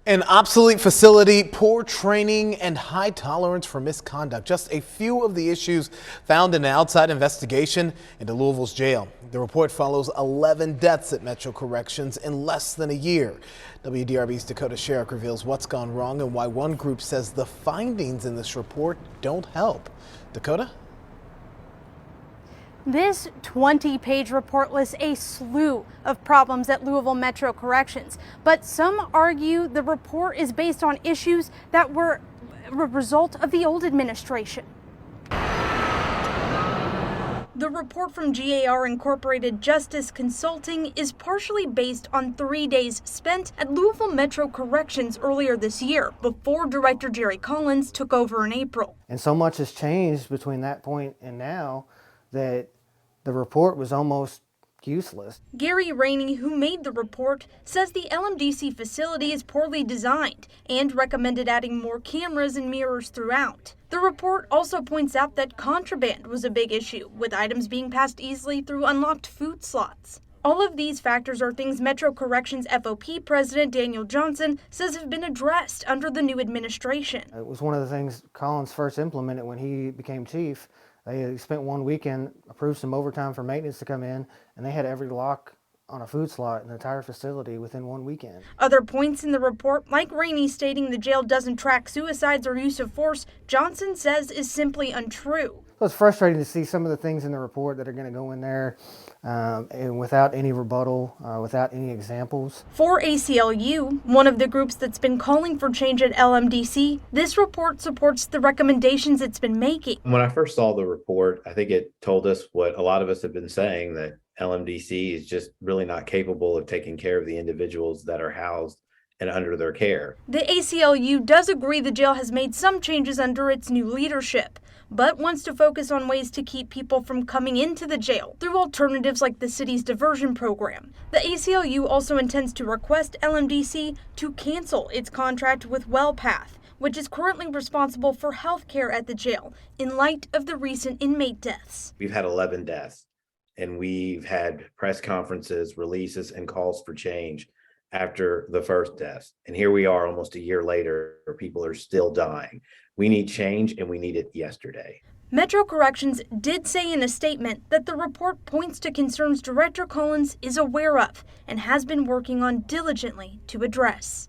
An obsolete facility, poor training, and high tolerance for misconduct. Just a few of the issues found in an outside investigation into Louisville's jail. The report follows 11 deaths at Metro Corrections in less than a year. WDRB's Dakota Sherrick reveals what's gone wrong and why one group says the findings in this report don't help. Dakota? This 20-page report lists a slew of problems at Louisville Metro Corrections, but some argue the report is based on issues that were a result of the old administration. The report from GAR Incorporated Justice Consulting is partially based on 3 days spent at Louisville Metro Corrections earlier this year, before Director Jerry Collins took over in April. And so much has changed between that point and now that the report was almost useless. Gary Rainey, who made the report, says the LMDC facility is poorly designed and recommended adding more cameras and mirrors throughout. The report also points out that contraband was a big issue, with items being passed easily through unlocked food slots. All of these factors are things Metro Corrections FOP President Daniel Johnson says have been addressed under the new administration. It was one of the things Collins first implemented when he became chief. They spent one weekend, approved some overtime for maintenance to come in, and they had every lock on a food slot in the entire facility within one weekend. Other points in the report, like Rainey stating the jail doesn't track suicides or use of force, Johnson says is simply untrue. So it's frustrating to see some of the things in the report that are going to go in there and without any rebuttal, without any examples. For ACLU, one of the groups that's been calling for change at LMDC, this report supports the recommendations it's been making. When I first saw the report, I think it told us what a lot of us have been saying, that LMDC is just really not capable of taking care of the individuals that are housed and under their care. The ACLU does agree the jail has made some changes under its new leadership, but wants to focus on ways to keep people from coming into the jail through alternatives like the city's diversion program. The ACLU also intends to request LMDC to cancel its contract with WellPath, which is currently responsible for health care at the jail, in light of the recent inmate deaths. We've had 11 deaths, and we've had press conferences, releases, and calls for change after the first death. And here we are almost a year later, people are still dying. We need change, and we need it yesterday. Metro Corrections did say in a statement that the report points to concerns Director Collins is aware of and has been working on diligently to address.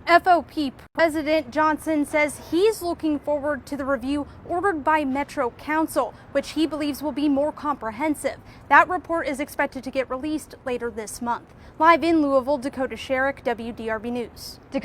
FOP President Johnson says he's looking forward to the review ordered by Metro Council, which he believes will be more comprehensive. That report is expected to get released later this month. Live in Louisville, Dakota Sherrick, WDRB News.